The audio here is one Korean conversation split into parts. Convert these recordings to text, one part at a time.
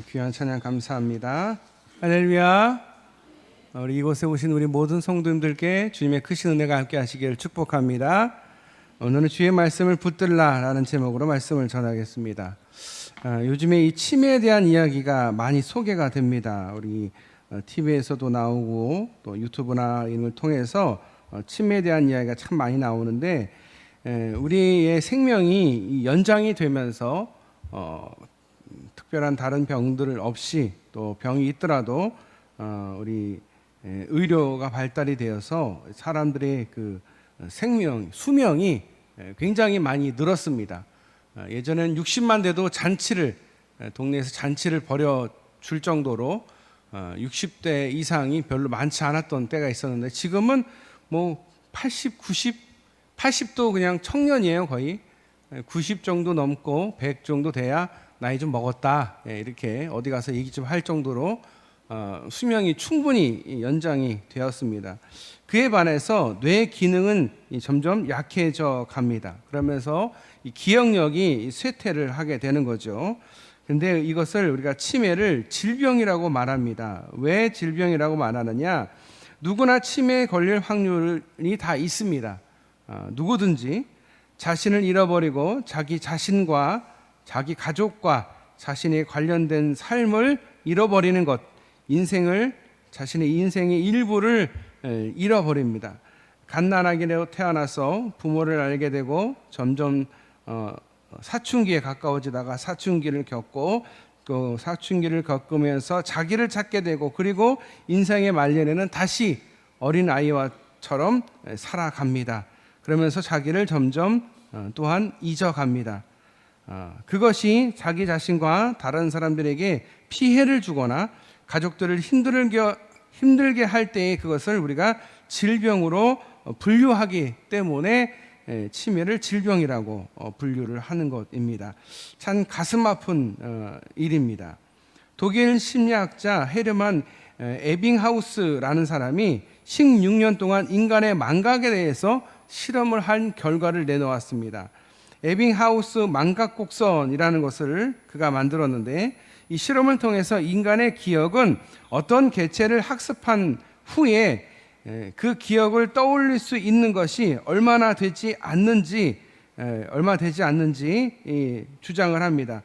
귀한 찬양 감사합니다. 할렐루야. 우리 이곳에 오신 우리 모든 성도님들께 주님의 크신 은혜가 함께 하시기를 축복합니다. 오늘은 주의 말씀을 붙들라라는 제목으로 말씀을 전하겠습니다. 요즘에 이 치매에 대한 이야기가 많이 소개가 됩니다. 우리 TV에서도 나오고 또 유튜브나 이런 걸 통해서 치매에 대한 이야기가 참 많이 나오는데, 우리의 생명이 연장이 되면서 특별한 다른 병들 없이 또 병이 있더라도 우리 의료가 발달이 되어서 사람들의 그 수명이 굉장히 많이 늘었습니다. 예전에는 60만 돼도 동네에서 잔치를 벌여 줄 정도로 60대 이상이 별로 많지 않았던 때가 있었는데, 지금은 뭐 80, 80도 그냥 청년이에요. 거의 90 정도 넘고 100 정도 돼야 나이 좀 먹었다, 이렇게 어디 가서 얘기 좀 할 정도로 수명이 충분히 연장이 되었습니다. 그에 반해서 뇌 기능은 점점 약해져 갑니다. 그러면서 이 기억력이 쇠퇴를 하게 되는 거죠. 근데 이것을 우리가 치매를 질병이라고 말합니다. 왜 질병이라고 말하느냐? 누구나 치매에 걸릴 확률이 다 있습니다. 누구든지 자신을 잃어버리고 자기 자신과 자기 가족과 자신의 관련된 삶을 잃어버리는 것, 자신의 인생의 일부를 잃어버립니다. 갓난아기로 태어나서 부모를 알게 되고 점점 사춘기에 가까워지다가 사춘기를 겪고 또 사춘기를 겪으면서 자기를 찾게 되고, 그리고 인생의 말년에는 다시 어린 아이와처럼 살아갑니다. 그러면서 자기를 점점 또한 잊어갑니다. 그것이 자기 자신과 다른 사람들에게 피해를 주거나 가족들을 힘들게 할 때에 그것을 우리가 질병으로 분류하기 때문에 치매를 질병이라고 분류를 하는 것입니다. 참 가슴 아픈 일입니다. 독일 심리학자 헤르만 에빙하우스라는 사람이 16년 동안 인간의 망각에 대해서 실험을 한 결과를 내놓았습니다. 에빙하우스 망각곡선이라는 것을 그가 만들었는데, 이 실험을 통해서 인간의 기억은 어떤 개체를 학습한 후에 그 기억을 떠올릴 수 있는 것이 얼마 되지 않는지 주장을 합니다.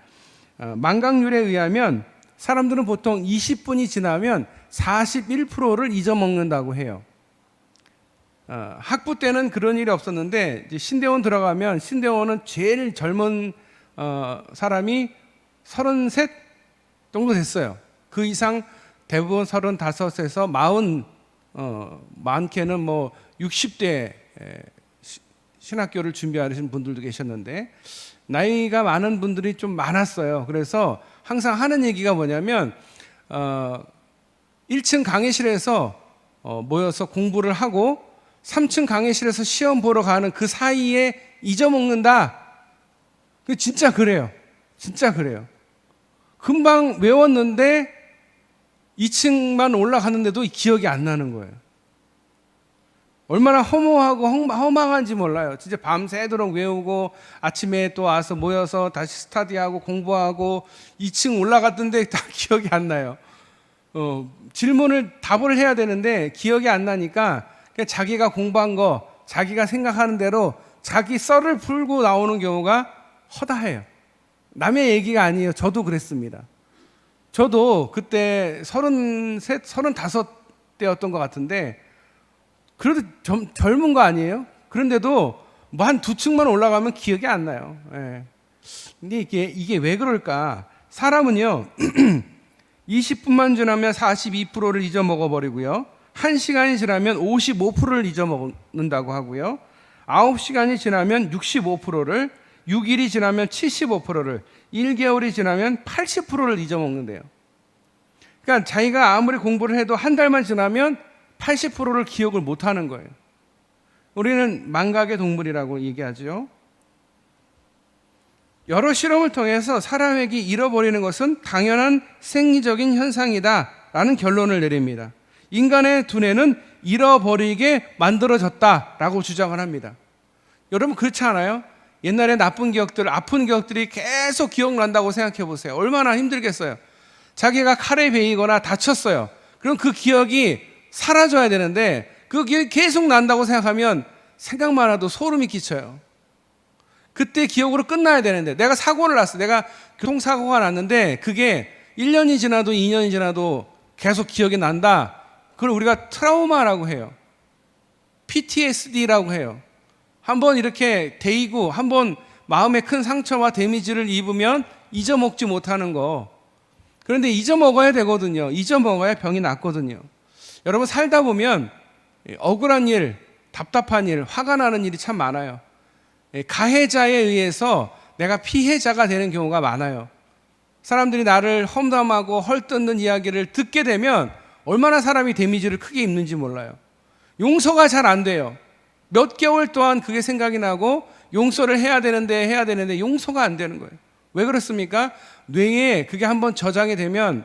망각률에 의하면 사람들은 보통 20분이 지나면 41%를 잊어먹는다고 해요. 학부 때는 그런 일이 없었는데, 이제 신대원 들어가면 신대원은 제일 젊은 사람이 33 정도 됐어요. 그 이상 대부분 35에서 40, 많게는 뭐 60대 신학교를 준비하시는 분들도 계셨는데, 나이가 많은 분들이 좀 많았어요. 그래서 항상 하는 얘기가 뭐냐면 1층 강의실에서 모여서 공부를 하고 3층 강의실에서 시험 보러 가는 그 사이에 잊어먹는다. 진짜 그래요. 진짜 그래요. 금방 외웠는데 2층만 올라가는데도 기억이 안 나는 거예요. 얼마나 허무하고 허망한지 몰라요. 진짜 밤새도록 외우고 아침에 또 와서 모여서 다시 스터디하고 공부하고 2층 올라갔던데 다 기억이 안 나요. 답을 해야 되는데 기억이 안 나니까 그냥 자기가 공부한 거, 자기가 생각하는 대로 자기 썰을 풀고 나오는 경우가 허다해요. 남의 얘기가 아니에요. 저도 그랬습니다. 저도 그때 33, 35대였던 것 같은데, 그래도 젊은 거 아니에요? 그런데도 뭐 한 2층만 올라가면 기억이 안 나요. 근데 이게 왜 그럴까? 사람은요, 20분만 지나면 42%를 잊어먹어버리고요, 1시간이 지나면 55%를 잊어먹는다고 하고요, 9시간이 지나면 65%를, 6일이 지나면 75%를, 1개월이 지나면 80%를 잊어먹는데요. 그러니까 자기가 아무리 공부를 해도 한 달만 지나면 80%를 기억을 못하는 거예요. 우리는 망각의 동물이라고 얘기하죠. 여러 실험을 통해서 사람에게 잃어버리는 것은 당연한 생리적인 현상이다라는 결론을 내립니다. 인간의 두뇌는 잃어버리게 만들어졌다라고 주장을 합니다. 여러분 그렇지 않아요? 옛날에 나쁜 기억들, 아픈 기억들이 계속 기억난다고 생각해 보세요. 얼마나 힘들겠어요. 자기가 칼에 베이거나 다쳤어요. 그럼 그 기억이 사라져야 되는데 그 기억이 계속 난다고 생각하면 생각만 해도 소름이 끼쳐요. 그때 기억으로 끝나야 되는데 내가 사고를 났어. 내가 교통사고가 났는데 그게 1년이 지나도 2년이 지나도 계속 기억이 난다. 그걸 우리가 트라우마라고 해요. PTSD라고 해요. 한번 이렇게 데이고 한번 마음에 큰 상처와 데미지를 입으면 잊어먹지 못하는 거. 그런데 잊어먹어야 되거든요. 잊어먹어야 병이 낫거든요. 여러분 살다 보면 억울한 일, 답답한 일, 화가 나는 일이 참 많아요. 가해자에 의해서 내가 피해자가 되는 경우가 많아요. 사람들이 나를 험담하고 헐뜯는 이야기를 듣게 되면 얼마나 사람이 데미지를 크게 입는지 몰라요. 용서가 잘 안 돼요. 몇 개월 동안 그게 생각이 나고 용서를 해야 되는데 용서가 안 되는 거예요. 왜 그렇습니까? 뇌에 그게 한번 저장이 되면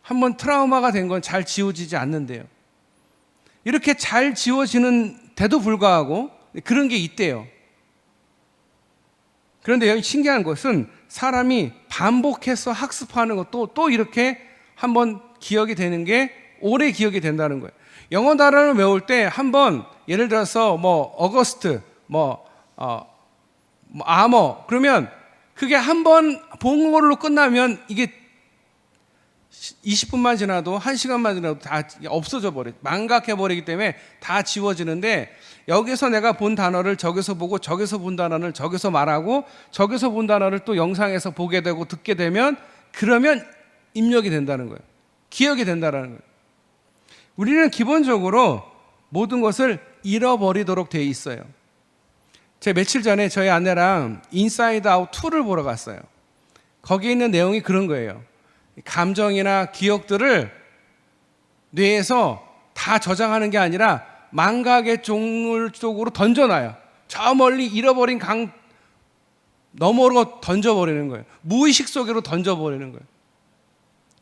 한번 트라우마가 된 건 잘 지워지지 않는데요. 이렇게 잘 지워지는데도 불구하고 그런 게 있대요. 그런데 여기 신기한 것은 사람이 반복해서 학습하는 것도 또 이렇게 한번 기억이 되는 게 오래 기억이 된다는 거예요. 영어 단어를 외울 때 한번 예를 들어서 어거스트, 아머 그러면 그게 한번 본 걸로 끝나면 이게 20분만 지나도 1시간만 지나도 다 없어져 버려요. 망각해 버리기 때문에 다 지워지는데 여기서 내가 본 단어를 저기서 보고 저기서 본 단어를 저기서 말하고 저기서 본 단어를 또 영상에서 보게 되고 듣게 되면 그러면 입력이 된다는 거예요. 기억이 된다는 거예요. 우리는 기본적으로 모든 것을 잃어버리도록 돼 있어요. 제가 며칠 전에 저희 아내랑 인사이드 아웃 2를 보러 갔어요. 거기에 있는 내용이 그런 거예요. 감정이나 기억들을 뇌에서 다 저장하는 게 아니라 망각의 종을 쪽으로 던져놔요. 저 멀리 잃어버린 강 너머로 던져버리는 거예요. 무의식 속으로 던져버리는 거예요.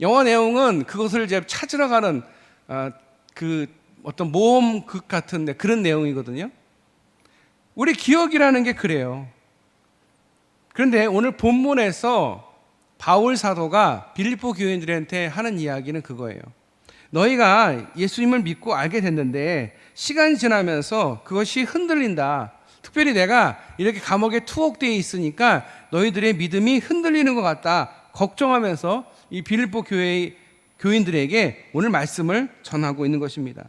영화 내용은 그것을 이제 찾으러 가는 그 어떤 모험극 같은데 그런 내용이거든요. 우리 기억이라는 게 그래요. 그런데 오늘 본문에서 바울 사도가 빌립보 교인들한테 하는 이야기는 그거예요. 너희가 예수님을 믿고 알게 됐는데 시간이 지나면서 그것이 흔들린다. 특별히 내가 이렇게 감옥에 투옥되어 있으니까 너희들의 믿음이 흔들리는 것 같다. 걱정하면서 이 빌립보 교회의 교인들에게 오늘 말씀을 전하고 있는 것입니다.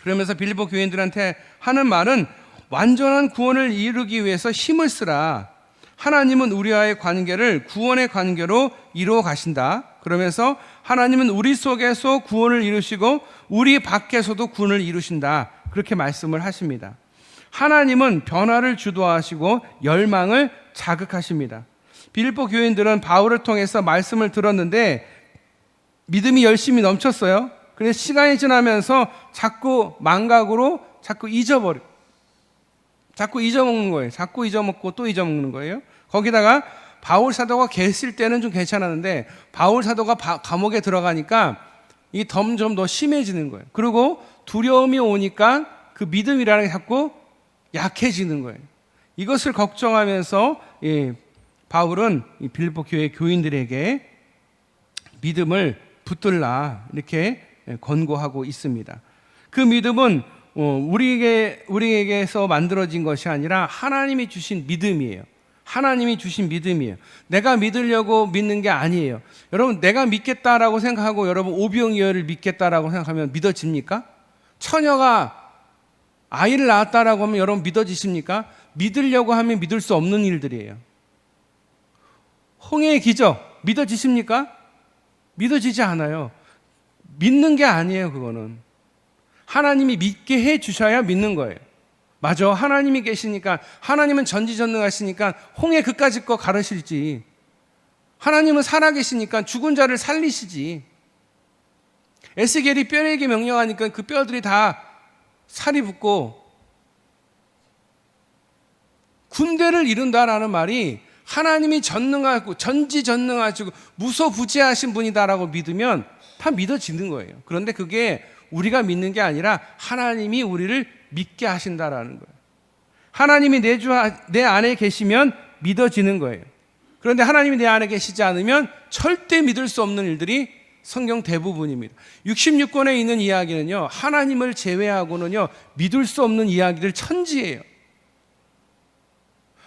그러면서 빌립보 교인들한테 하는 말은 완전한 구원을 이루기 위해서 힘을 쓰라. 하나님은 우리와의 관계를 구원의 관계로 이루어 가신다. 그러면서 하나님은 우리 속에서 구원을 이루시고 우리 밖에서도 구원을 이루신다. 그렇게 말씀을 하십니다. 하나님은 변화를 주도하시고 열망을 자극하십니다. 빌립보 교인들은 바울을 통해서 말씀을 들었는데 믿음이 열심히 넘쳤어요. 그래서 시간이 지나면서 자꾸 망각으로 자꾸 잊어먹는 거예요. 자꾸 잊어먹고 또 잊어먹는 거예요. 거기다가 바울 사도가 계실 때는 좀 괜찮았는데 바울 사도가 감옥에 들어가니까 이 점점 더 심해지는 거예요. 그리고 두려움이 오니까 그 믿음이라는 게 자꾸 약해지는 거예요. 이것을 걱정하면서 바울은 이 빌립보 교회 교인들에게 믿음을 붙들라 이렇게 권고하고 있습니다. 그 믿음은 우리에게서 만들어진 것이 아니라 하나님이 주신 믿음이에요. 하나님이 주신 믿음이에요. 내가 믿으려고 믿는 게 아니에요. 여러분 내가 믿겠다라고 생각하고 여러분 오병이어를 믿겠다라고 생각하면 믿어집니까? 처녀가 아이를 낳았다라고 하면 여러분 믿어지십니까? 믿으려고 하면 믿을 수 없는 일들이에요. 홍해의 기적 믿어지십니까? 믿어지지 않아요. 믿는 게 아니에요. 그거는 하나님이 믿게 해 주셔야 믿는 거예요. 맞아. 하나님이 계시니까 하나님은 전지전능하시니까 홍해 그까짓 거 가르실지 하나님은 살아계시니까 죽은 자를 살리시지. 에스겔이 뼈에게 명령하니까 그 뼈들이 다 살이 붙고 군대를 이룬다라는 말이 하나님이 전능하고 전지전능하시고 무소부재하신 분이다라고 믿으면 다 믿어지는 거예요. 그런데 그게 우리가 믿는 게 아니라 하나님이 우리를 믿게 하신다라는 거예요. 하나님이 내 안에 계시면 믿어지는 거예요. 그런데 하나님이 내 안에 계시지 않으면 절대 믿을 수 없는 일들이 성경 대부분입니다. 66권에 있는 이야기는요, 하나님을 제외하고는요, 믿을 수 없는 이야기들 천지예요.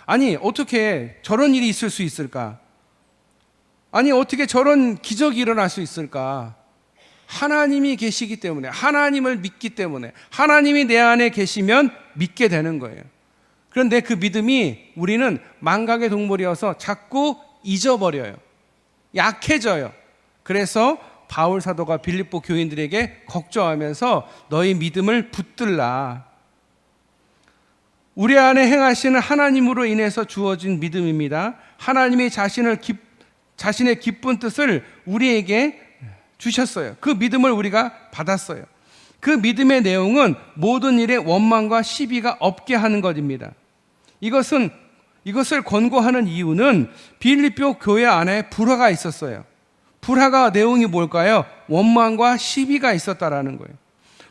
아니, 어떻게 저런 일이 있을 수 있을까? 아니, 어떻게 저런 기적이 일어날 수 있을까? 하나님이 계시기 때문에, 하나님을 믿기 때문에, 하나님이 내 안에 계시면 믿게 되는 거예요. 그런데 그 믿음이 우리는 망각의 동물이어서 자꾸 잊어버려요. 약해져요. 그래서 바울 사도가 빌립보 교인들에게 걱정하면서 너희 믿음을 붙들라. 우리 안에 행하시는 하나님으로 인해서 주어진 믿음입니다. 하나님이 자신의 기쁜 뜻을 우리에게 주셨어요. 그 믿음을 우리가 받았어요. 그 믿음의 내용은 모든 일에 원망과 시비가 없게 하는 것입니다. 이것을 권고하는 이유는 빌립보 교회 안에 불화가 있었어요. 불화가 내용이 뭘까요? 원망과 시비가 있었다라는 거예요.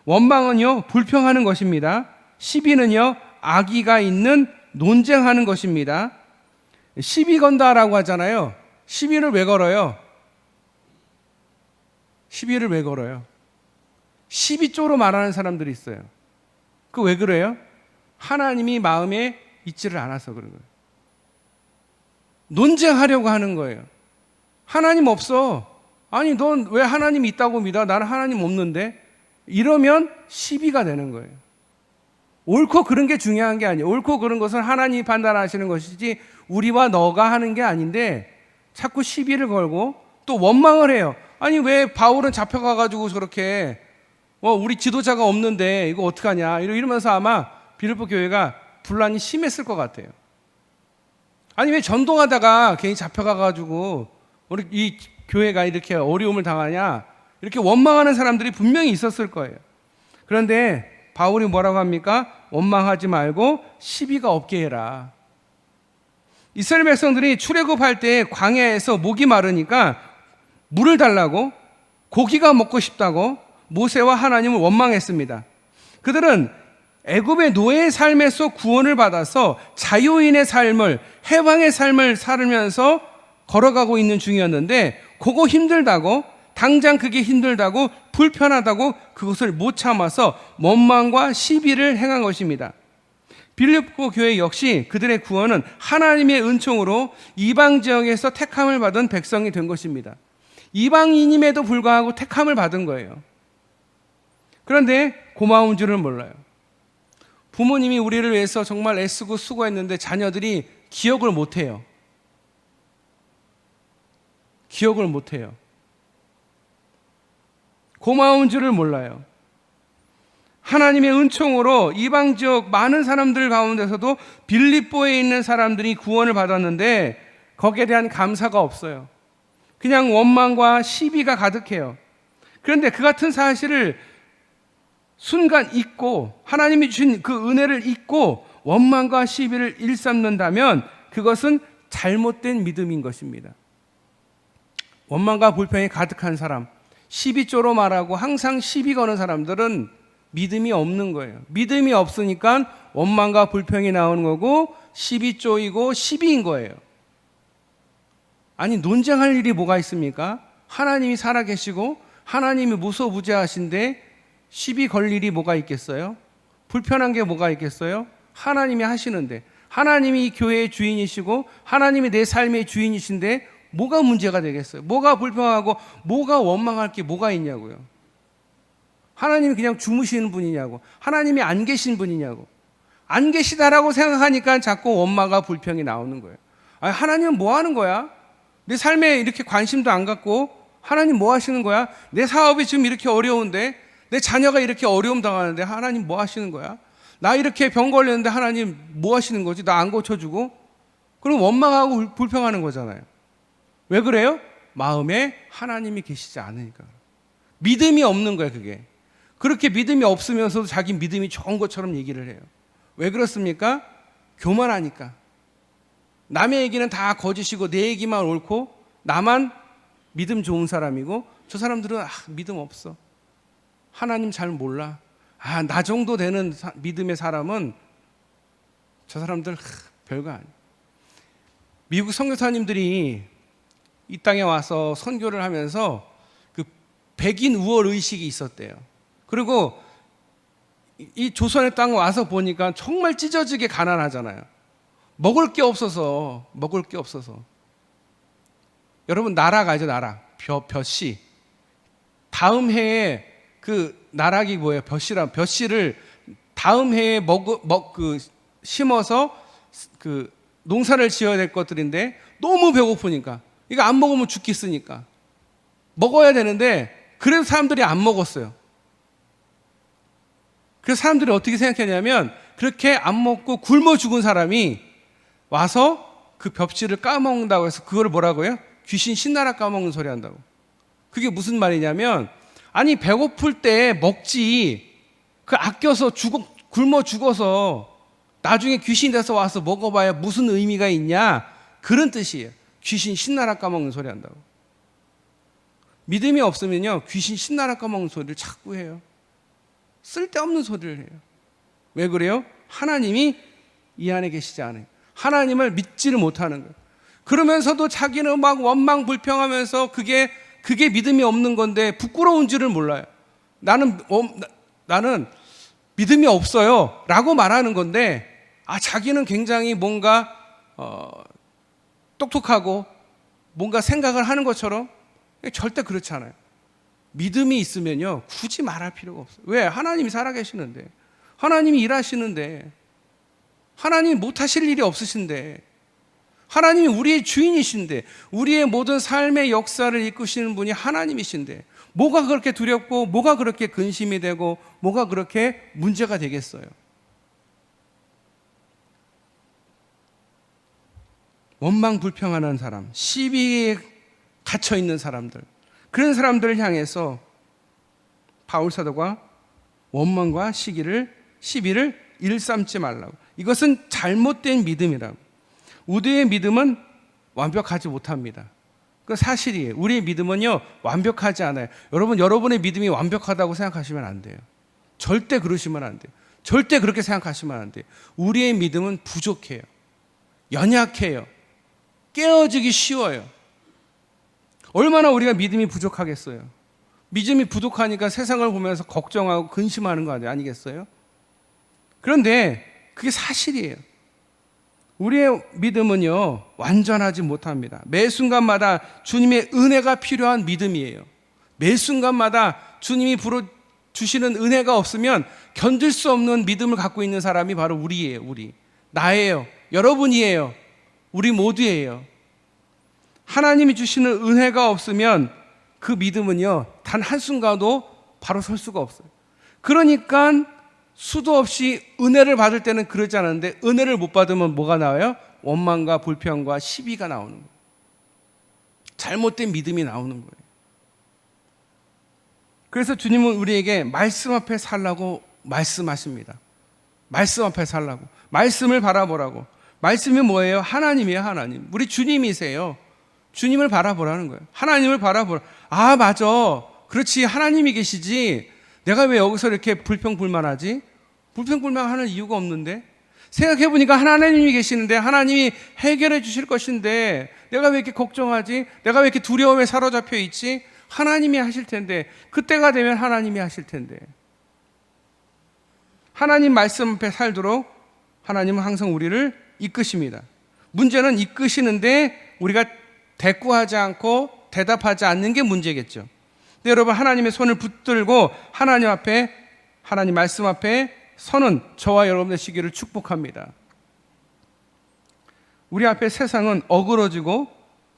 원망은요, 불평하는 것입니다. 시비는요, 악의가 있는 논쟁하는 것입니다. 시비 건다라고 하잖아요. 시비를 왜 걸어요? 시비를 왜 걸어요? 시비조로 말하는 사람들이 있어요. 그 왜 그래요? 하나님이 마음에 있지를 않아서 그런 거예요. 논쟁하려고 하는 거예요. 하나님 없어. 아니, 넌 왜 하나님 있다고 믿어? 나는 하나님 없는데. 이러면 시비가 되는 거예요. 옳고 그른 게 중요한 게 아니에요. 옳고 그른 것은 하나님이 판단하시는 것이지 우리와 너가 하는 게 아닌데 자꾸 시비를 걸고 또 원망을 해요. 아니, 왜 바울은 잡혀가가지고 저렇게 우리 지도자가 없는데 이거 어떡하냐 이러면서 아마 빌립보 교회가 분란이 심했을 것 같아요. 아니, 왜 전동하다가 괜히 잡혀가가지고 우리 이 교회가 이렇게 어려움을 당하냐 이렇게 원망하는 사람들이 분명히 있었을 거예요. 그런데 바울이 뭐라고 합니까? 원망하지 말고 시비가 없게 해라. 이스라엘 백성들이 출애굽할 때 광야에서 목이 마르니까 물을 달라고, 고기가 먹고 싶다고 모세와 하나님을 원망했습니다. 그들은 애굽의 노예의 삶에서 구원을 받아서 자유인의 삶을, 해방의 삶을 살면서 걸어가고 있는 중이었는데 그거 힘들다고, 당장 그게 힘들다고, 불편하다고 그것을 못 참아서 원망과 시비를 행한 것입니다. 빌립보 교회 역시 그들의 구원은 하나님의 은총으로 이방 지역에서 택함을 받은 백성이 된 것입니다. 이방인임에도 불구하고 택함을 받은 거예요. 그런데 고마운 줄을 몰라요. 부모님이 우리를 위해서 정말 애쓰고 수고했는데 자녀들이 기억을 못해요. 기억을 못해요. 고마운 줄을 몰라요. 하나님의 은총으로 이방 지역 많은 사람들 가운데서도 빌립보에 있는 사람들이 구원을 받았는데 거기에 대한 감사가 없어요. 그냥 원망과 시비가 가득해요. 그런데 그 같은 사실을 순간 잊고 하나님이 주신 그 은혜를 잊고 원망과 시비를 일삼는다면 그것은 잘못된 믿음인 것입니다. 원망과 불평이 가득한 사람, 시비조로 말하고 항상 시비 거는 사람들은 믿음이 없는 거예요. 믿음이 없으니까 원망과 불평이 나오는 거고 시비조이고 시비인 거예요. 아니, 논쟁할 일이 뭐가 있습니까? 하나님이 살아계시고 하나님이 무소부재하신데 시비 걸 일이 뭐가 있겠어요? 불편한 게 뭐가 있겠어요? 하나님이 하시는데, 하나님이 이 교회의 주인이시고 하나님이 내 삶의 주인이신데 뭐가 문제가 되겠어요? 뭐가 불평하고 뭐가 원망할 게 뭐가 있냐고요. 하나님이 그냥 주무시는 분이냐고, 하나님이 안 계신 분이냐고. 안 계시다라고 생각하니까 자꾸 원망과 불평이 나오는 거예요. 아니, 하나님은 뭐 하는 거야? 내 삶에 이렇게 관심도 안 갖고 하나님 뭐 하시는 거야? 내 사업이 지금 이렇게 어려운데, 내 자녀가 이렇게 어려움 당하는데 하나님 뭐 하시는 거야? 나 이렇게 병 걸렸는데 하나님 뭐 하시는 거지? 나 안 고쳐주고? 그럼 원망하고 불평하는 거잖아요. 왜 그래요? 마음에 하나님이 계시지 않으니까. 믿음이 없는 거예요, 그게. 그렇게 믿음이 없으면서도 자기 믿음이 좋은 것처럼 얘기를 해요. 왜 그렇습니까? 교만하니까. 남의 얘기는 다 거짓이고 내 얘기만 옳고 나만 믿음 좋은 사람이고 저 사람들은 믿음 없어. 하나님 잘 몰라. 나 정도 되는 믿음의 사람은 저 사람들 별거 아니야. 미국 선교사님들이 이 땅에 와서 선교를 하면서 그 백인 우월 의식이 있었대요. 그리고 이 조선의 땅 와서 보니까 정말 찢어지게 가난하잖아요. 먹을 게 없어서. 여러분 나락 알죠? 나락. 벼씨. 다음 해에 그 나락이 뭐예요? 벼씨를 다음 해에 심어서 그 농사를 지어야 될 것들인데 너무 배고프니까 이거 안 먹으면 죽겠으니까 먹어야 되는데 그래도 사람들이 안 먹었어요. 그래서 사람들이 어떻게 생각했냐면 그렇게 안 먹고 굶어 죽은 사람이 와서 그 벽지를 까먹는다고 해서 그걸 뭐라고 해요? 귀신 신나라 까먹는 소리 한다고. 그게 무슨 말이냐면 아니 배고플 때 먹지 그 아껴서 굶어 죽어서 나중에 귀신 돼서 와서 먹어봐야 무슨 의미가 있냐 그런 뜻이에요. 귀신 신나라 까먹는 소리 한다고. 믿음이 없으면요 귀신 신나라 까먹는 소리를 자꾸 해요. 쓸데없는 소리를 해요. 왜 그래요? 하나님이 이 안에 계시지 않아요. 하나님을 믿지를 못하는 거예요. 그러면서도 자기는 막 원망불평하면서 그게 믿음이 없는 건데 부끄러운 줄을 몰라요. 나는 믿음이 없어요 라고 말하는 건데 자기는 굉장히 뭔가 똑똑하고 뭔가 생각을 하는 것처럼 절대 그렇지 않아요. 믿음이 있으면요 굳이 말할 필요가 없어요. 왜? 하나님이 살아계시는데, 하나님이 일하시는데, 하나님이 못하실 일이 없으신데, 하나님이 우리의 주인이신데, 우리의 모든 삶의 역사를 이끄시는 분이 하나님이신데 뭐가 그렇게 두렵고 뭐가 그렇게 근심이 되고 뭐가 그렇게 문제가 되겠어요. 원망불평하는 사람, 시비에 갇혀있는 사람들, 그런 사람들을 향해서 바울사도가 원망과 시비를 일삼지 말라고. 이것은 잘못된 믿음이라고. 우리의 믿음은 완벽하지 못합니다. 그 사실이에요. 우리의 믿음은요 완벽하지 않아요. 여러분의 믿음이 완벽하다고 생각하시면 안 돼요. 절대 그러시면 안 돼요. 절대 그렇게 생각하시면 안 돼요. 우리의 믿음은 부족해요. 연약해요. 깨어지기 쉬워요. 얼마나 우리가 믿음이 부족하겠어요. 믿음이 부족하니까 세상을 보면서 걱정하고 근심하는 거 아니겠어요? 그런데 그게 사실이에요. 우리의 믿음은요 완전하지 못합니다. 매 순간마다 주님의 은혜가 필요한 믿음이에요. 매 순간마다 주님이 주시는 은혜가 없으면 견딜 수 없는 믿음을 갖고 있는 사람이 바로 우리예요. 나예요. 여러분이에요. 우리 모두예요. 하나님이 주시는 은혜가 없으면 그 믿음은요 단 한순간도 바로 설 수가 없어요. 그러니까 수도 없이 은혜를 받을 때는 그러지 않은데 은혜를 못 받으면 뭐가 나와요? 원망과 불평과 시비가 나오는 거예요. 잘못된 믿음이 나오는 거예요. 그래서 주님은 우리에게 말씀 앞에 살라고 말씀하십니다. 말씀 앞에 살라고, 말씀을 바라보라고. 말씀이 뭐예요? 하나님이에요. 하나님. 우리 주님이세요. 주님을 바라보라는 거예요. 하나님을 바라보라. 맞아. 그렇지. 하나님이 계시지. 내가 왜 여기서 이렇게 불평불만하지? 불평불만하는 이유가 없는데? 생각해보니까 하나님이 계시는데, 하나님이 해결해 주실 것인데 내가 왜 이렇게 걱정하지? 내가 왜 이렇게 두려움에 사로잡혀 있지? 하나님이 하실 텐데, 그때가 되면 하나님이 하실 텐데. 하나님 말씀 앞에 살도록 하나님은 항상 우리를 이끄십니다. 문제는 이끄시는데 우리가 대꾸하지 않고 대답하지 않는 게 문제겠죠. 근데 여러분, 하나님의 손을 붙들고 하나님 말씀 앞에 서는 저와 여러분의 시기를 축복합니다. 우리 앞에 세상은 어그러지고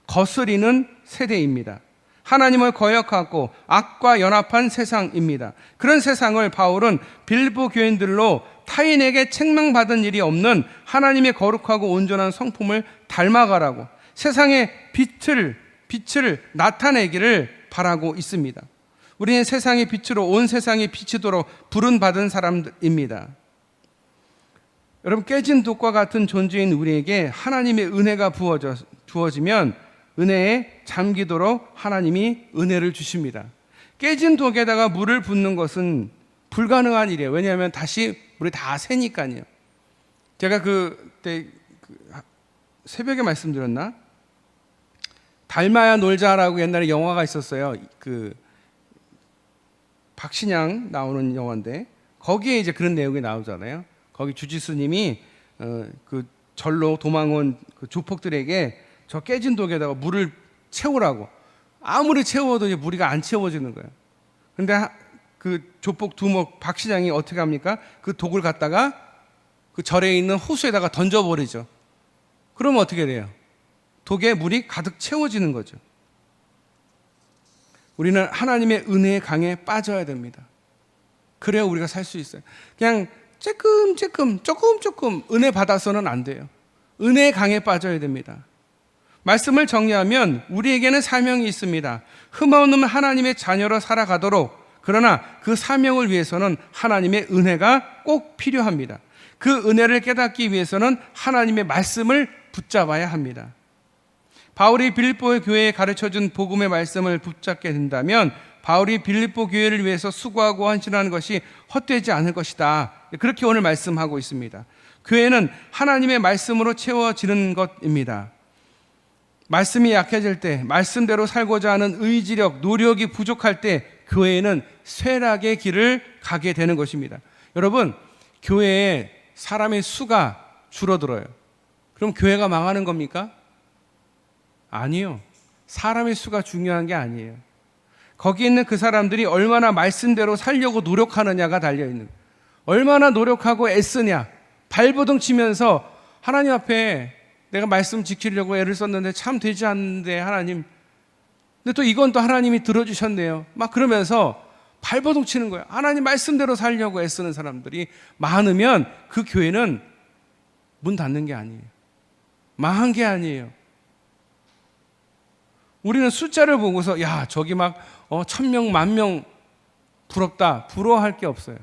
거스리는 세대입니다. 하나님을 거역하고 악과 연합한 세상입니다. 그런 세상을 바울은 빌보 교인들로 타인에게 책망받은 일이 없는 하나님의 거룩하고 온전한 성품을 닮아가라고, 세상의 빛을 나타내기를 바라고 있습니다. 우리는 세상의 빛으로 온 세상이 비치도록 부름받은 사람입니다. 여러분, 깨진 독과 같은 존재인 우리에게 하나님의 은혜가 부어지면 은혜에 잠기도록 하나님이 은혜를 주십니다. 깨진 독에다가 물을 붓는 것은 불가능한 일이에요. 왜냐하면 다시 물이 다 새니까요. 제가 그때 새벽에 말씀드렸나? 닮아야 놀자라고 옛날에 영화가 있었어요. 그 박신양 나오는 영화인데 거기에 이제 그런 내용이 나오잖아요. 거기 주지스님이 그 절로 도망온 그 조폭들에게 저 깨진 독에다가 물을 채우라고, 아무리 채워도 이제 물이 안 채워지는 거예요. 근데 그 조폭 두목 박신양이 어떻게 합니까? 그 독을 갖다가 그 절에 있는 호수에다가 던져버리죠. 그러면 어떻게 돼요? 독에 물이 가득 채워지는 거죠. 우리는 하나님의 은혜의 강에 빠져야 됩니다. 그래야 우리가 살 수 있어요. 그냥 조금 은혜 받아서는 안 돼요. 은혜의 강에 빠져야 됩니다. 말씀을 정리하면 우리에게는 사명이 있습니다. 흠없는 하나님의 자녀로 살아가도록, 그러나 그 사명을 위해서는 하나님의 은혜가 꼭 필요합니다. 그 은혜를 깨닫기 위해서는 하나님의 말씀을 붙잡아야 합니다. 바울이 빌립보 교회에 가르쳐준 복음의 말씀을 붙잡게 된다면 바울이 빌립보 교회를 위해서 수고하고 헌신하는 것이 헛되지 않을 것이다. 그렇게 오늘 말씀하고 있습니다. 교회는 하나님의 말씀으로 채워지는 것입니다. 말씀이 약해질 때, 말씀대로 살고자 하는 의지력, 노력이 부족할 때 교회는 쇠락의 길을 가게 되는 것입니다. 여러분, 교회에 사람의 수가 줄어들어요. 그럼 교회가 망하는 겁니까? 아니요. 사람의 수가 중요한 게 아니에요. 거기 있는 그 사람들이 얼마나 말씀대로 살려고 노력하느냐가 달려있는 거예요. 얼마나 노력하고 애쓰냐. 발버둥 치면서 하나님 앞에 내가 말씀 지키려고 애를 썼는데 참 되지 않는데 하나님, 근데 또 이건 또 하나님이 들어주셨네요. 막 그러면서 발버둥 치는 거예요. 하나님 말씀대로 살려고 애쓰는 사람들이 많으면 그 교회는 문 닫는 게 아니에요. 망한 게 아니에요. 우리는 숫자를 보고서 야 저기 막 1000명, 10,000명 부럽다, 부러워할 게 없어요.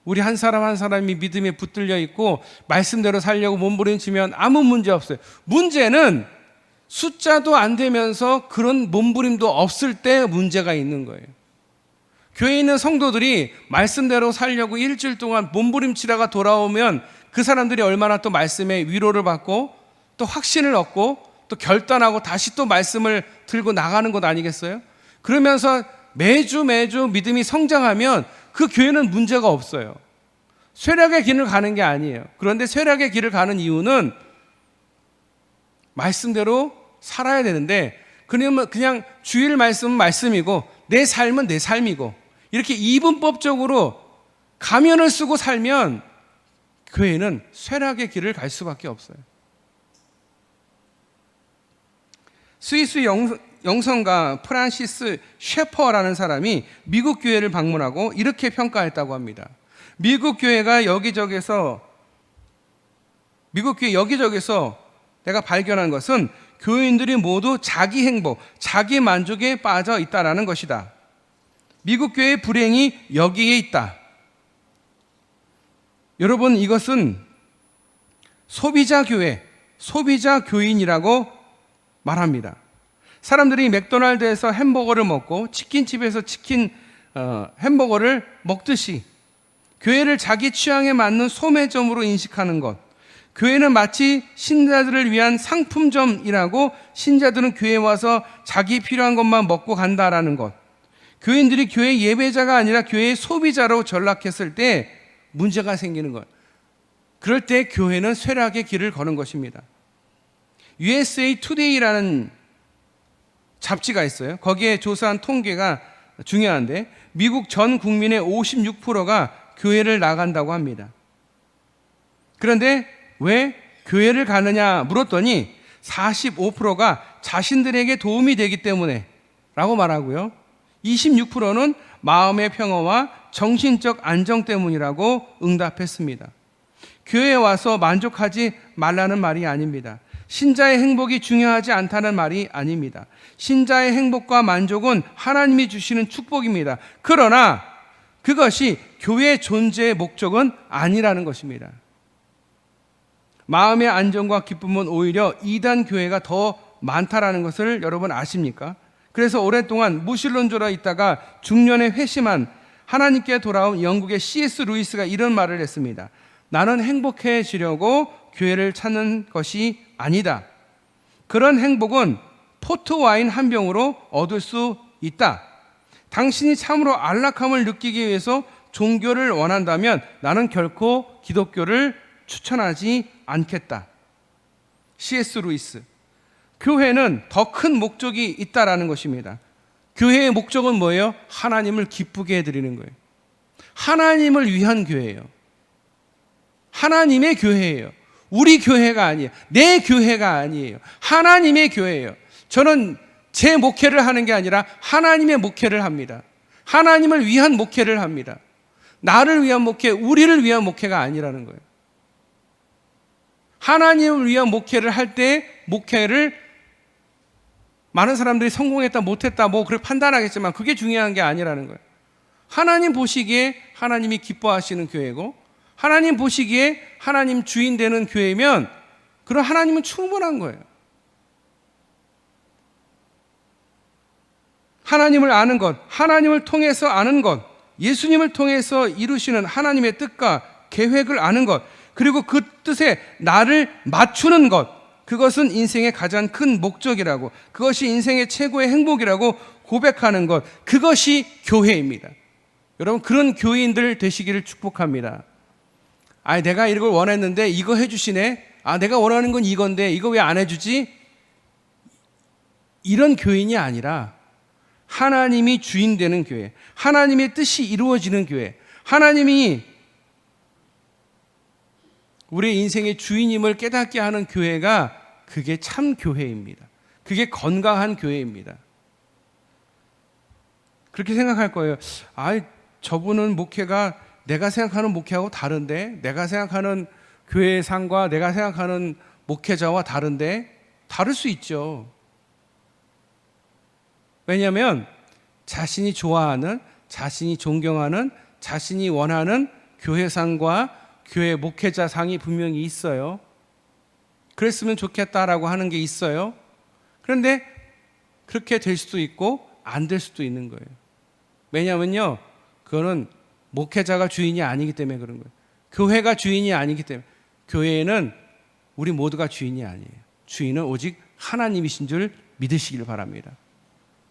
우리 한 사람 한 사람이 믿음에 붙들려 있고 말씀대로 살려고 몸부림치면 아무 문제 없어요. 문제는 숫자도 안 되면서 그런 몸부림도 없을 때 문제가 있는 거예요. 교회에 있는 성도들이 말씀대로 살려고 일주일 동안 몸부림치다가 돌아오면 그 사람들이 얼마나 또 말씀에 위로를 받고 또 확신을 얻고 또 결단하고 다시 또 말씀을 들고 나가는 것 아니겠어요? 그러면서 매주 믿음이 성장하면 그 교회는 문제가 없어요. 쇠락의 길을 가는 게 아니에요. 그런데 쇠락의 길을 가는 이유는 말씀대로 살아야 되는데 그냥 주일 말씀은 말씀이고 내 삶은 내 삶이고 이렇게 이분법적으로 가면을 쓰고 살면 교회는 쇠락의 길을 갈 수밖에 없어요. 스위스 영성가 프란시스 셰퍼라는 사람이 미국 교회를 방문하고 이렇게 평가했다고 합니다. 미국 교회 여기저기서 내가 발견한 것은 교인들이 모두 자기 행복, 자기 만족에 빠져 있다는 것이다. 미국 교회의 불행이 여기에 있다. 여러분, 이것은 소비자 교회, 소비자 교인이라고 말합니다. 사람들이 맥도날드에서 햄버거를 먹고 치킨집에서 햄버거를 먹듯이 교회를 자기 취향에 맞는 소매점으로 인식하는 것, 교회는 마치 신자들을 위한 상품점이라고 신자들은 교회에 와서 자기 필요한 것만 먹고 간다라는 것, 교인들이 교회 예배자가 아니라 교회의 소비자로 전락했을 때 문제가 생기는 것, 그럴 때 교회는 쇠락의 길을 거는 것입니다. USA Today라는 잡지가 있어요. 거기에 조사한 통계가 중요한데 미국 전 국민의 56%가 교회를 나간다고 합니다. 그런데 왜 교회를 가느냐 물었더니 45%가 자신들에게 도움이 되기 때문에 라고 말하고요. 26%는 마음의 평화와 정신적 안정 때문이라고 응답했습니다. 교회에 와서 만족하지 말라는 말이 아닙니다. 신자의 행복이 중요하지 않다는 말이 아닙니다. 신자의 행복과 만족은 하나님이 주시는 축복입니다. 그러나 그것이 교회의 존재의 목적은 아니라는 것입니다. 마음의 안정과 기쁨은 오히려 이단 교회가 더 많다라는 것을 여러분 아십니까? 그래서 오랫동안 무신론자로 있다가 중년에 회심한 하나님께 돌아온 영국의 C.S. 루이스가 이런 말을 했습니다. 나는 행복해지려고 교회를 찾는 것이 아니다. 그런 행복은 포트와인 한 병으로 얻을 수 있다. 당신이 참으로 안락함을 느끼기 위해서 종교를 원한다면 나는 결코 기독교를 추천하지 않겠다. C.S. 루이스. 교회는 더 큰 목적이 있다라는 것입니다. 교회의 목적은 뭐예요? 하나님을 기쁘게 해드리는 거예요. 하나님을 위한 교회예요. 하나님의 교회예요. 우리 교회가 아니에요. 내 교회가 아니에요. 하나님의 교회예요. 저는 제 목회를 하는 게 아니라 하나님의 목회를 합니다. 하나님을 위한 목회를 합니다. 나를 위한 목회, 우리를 위한 목회가 아니라는 거예요. 하나님을 위한 목회를 할 때 목회를 많은 사람들이 성공했다 못했다 뭐 그렇게 판단하겠지만 그게 중요한 게 아니라는 거예요. 하나님 보시기에 하나님이 기뻐하시는 교회고 하나님 보시기에 하나님 주인 되는 교회면 그럼 하나님은 충분한 거예요. 하나님을 아는 것, 하나님을 통해서 아는 것, 예수님을 통해서 이루시는 하나님의 뜻과 계획을 아는 것, 그리고 그 뜻에 나를 맞추는 것, 그것은 인생의 가장 큰 목적이라고, 그것이 인생의 최고의 행복이라고 고백하는 것, 그것이 교회입니다. 여러분, 그런 교인들 되시기를 축복합니다. 내가 이걸 원했는데 이거 해주시네. 내가 원하는 건 이건데 이거 왜 안 해주지? 이런 교인이 아니라 하나님이 주인 되는 교회, 하나님의 뜻이 이루어지는 교회, 하나님이 우리의 인생의 주인임을 깨닫게 하는 교회가 그게 참 교회입니다. 그게 건강한 교회입니다. 그렇게 생각할 거예요. 저분은 목회가 내가 생각하는 목회하고 다른데, 내가 생각하는 교회의 상과 내가 생각하는 목회자와 다른데, 다를 수 있죠. 왜냐하면 자신이 좋아하는, 자신이 존경하는, 자신이 원하는 교회상과 교회 목회자상이 분명히 있어요. 그랬으면 좋겠다라고 하는 게 있어요. 그런데 그렇게 될 수도 있고 안 될 수도 있는 거예요. 왜냐하면요, 그거는 목회자가 주인이 아니기 때문에 그런 거예요. 교회가 주인이 아니기 때문에. 교회에는 우리 모두가 주인이 아니에요. 주인은 오직 하나님이신 줄 믿으시길 바랍니다.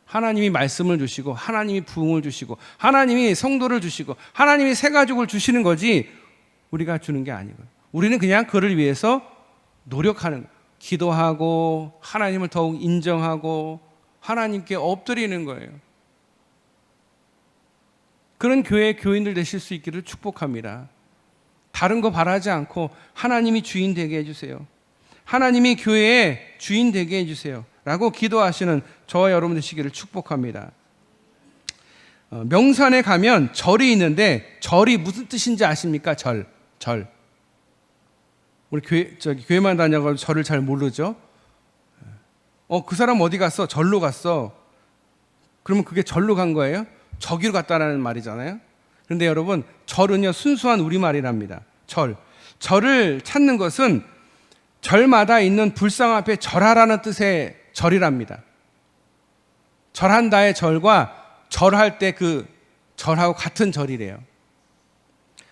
하나님이 말씀을 주시고 하나님이 부흥을 주시고 하나님이 성도를 주시고 하나님이 새 가족을 주시는 거지 우리가 주는 게 아니고요. 우리는 그냥 그를 위해서 노력하는 거예요. 기도하고 하나님을 더욱 인정하고 하나님께 엎드리는 거예요. 그런 교회의 교인들 되실 수 있기를 축복합니다. 다른 거 바라지 않고 하나님이 주인 되게 해주세요. 하나님이 교회의 주인 되게 해주세요 라고 기도하시는 저와 여러분 되시기를 축복합니다. 명산에 가면 절이 있는데 절이 무슨 뜻인지 아십니까? 절. 우리 교회만 다녀가지고 절을 잘 모르죠. 그 사람 어디 갔어? 절로 갔어. 그러면 그게 절로 간 거예요? 저기로 갔다라는 말이잖아요. 그런데 여러분, 절은요 순수한 우리말이랍니다. 절을 찾는 것은 절마다 있는 불상 앞에 절하라는 뜻의 절이랍니다. 절한다의 절과 절할 때 그 절하고 같은 절이래요.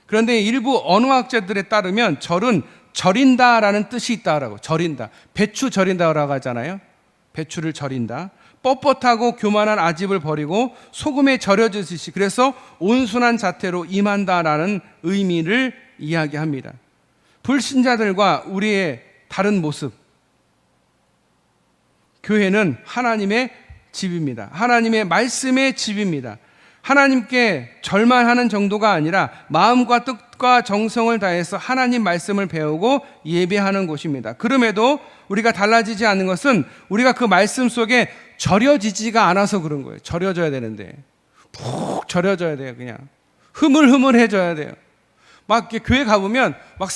그런데 일부 언어학자들에 따르면 절은 절인다라는 뜻이 있다라고. 절인다. 배추 절인다라고 하잖아요. 배추를 절인다. 뻣뻣하고 교만한 아집을 버리고 소금에 절여지듯이, 그래서 온순한 자태로 임한다라는 의미를 이야기합니다. 불신자들과 우리의 다른 모습. 교회는 하나님의 집입니다. 하나님의 말씀의 집입니다. 하나님께 절만 하는 정도가 아니라 마음과 뜻과 정성을 다해서 하나님 말씀을 배우고 예배하는 곳입니다. 그럼에도 우리가 달라지지 않는 것은 우리가 그 말씀 속에 절여지지가 않아서 그런 거예요. 절여져야 되는데 푹 절여져야 돼요. 그냥 흐물흐물해져야 돼요. 막 이렇게 교회 가보면 막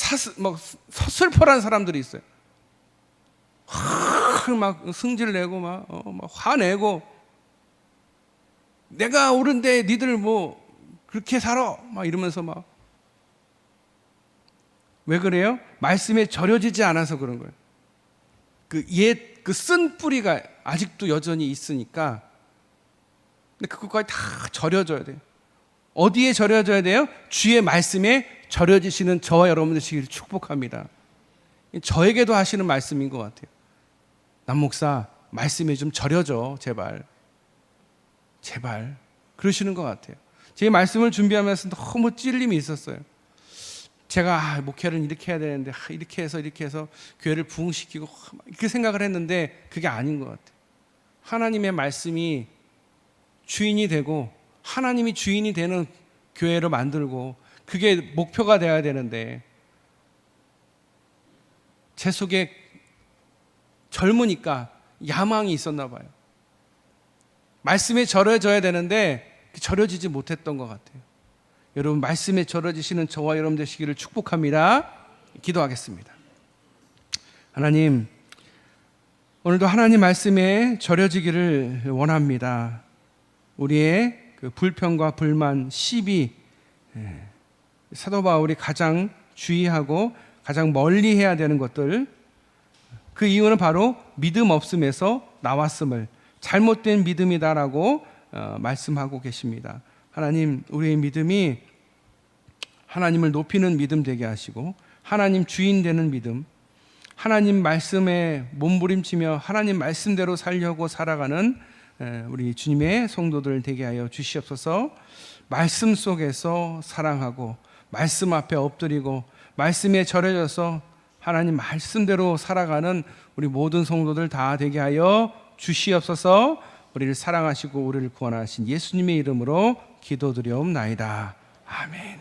서슬퍼란 사람들이 있어요. 막 승질 내고 막 화내고, 내가 옳은데 니들 뭐 그렇게 살아 막 이러면서 막. 왜 그래요? 말씀에 절여지지 않아서 그런 거예요. 그 쓴 뿌리가 아직도 여전히 있으니까. 근데 그것까지 다 절여져야 돼요. 어디에 절여져야 돼요? 주의 말씀에 절여지시는 저와 여러분들 되시기를 축복합니다. 저에게도 하시는 말씀인 것 같아요. 남 목사, 말씀에 좀 절여줘, 제발. 제발. 그러시는 것 같아요. 제 말씀을 준비하면서 너무 찔림이 있었어요. 제가 목회를 이렇게 해야 되는데 이렇게 해서 교회를 부흥시키고 이렇게 생각을 했는데 그게 아닌 것 같아요. 하나님의 말씀이 주인이 되고 하나님이 주인이 되는 교회로 만들고 그게 목표가 되어야 되는데 제 속에 젊으니까 야망이 있었나 봐요. 말씀에 절여져야 되는데 절여지지 못했던 것 같아요. 여러분, 말씀에 절여지시는 저와 여러분 되시기를 축복합니다. 기도하겠습니다. 하나님, 오늘도 하나님 말씀에 절여지기를 원합니다. 우리의 그 불평과 불만, 시비, 사도 바울이 가장 주의하고 가장 멀리 해야 되는 것들, 그 이유는 바로 믿음 없음에서 나왔음을, 잘못된 믿음이다라고 말씀하고 계십니다. 하나님, 우리의 믿음이 하나님을 높이는 믿음 되게 하시고 하나님 주인 되는 믿음, 하나님 말씀에 몸부림치며 하나님 말씀대로 살려고 살아가는 우리 주님의 성도들 되게 하여 주시옵소서. 말씀 속에서 사랑하고 말씀 앞에 엎드리고 말씀에 절여져서 하나님 말씀대로 살아가는 우리 모든 성도들 다 되게 하여 주시옵소서. 우리를 사랑하시고 우리를 구원하신 예수님의 이름으로 기도드리옵나이다. 아멘.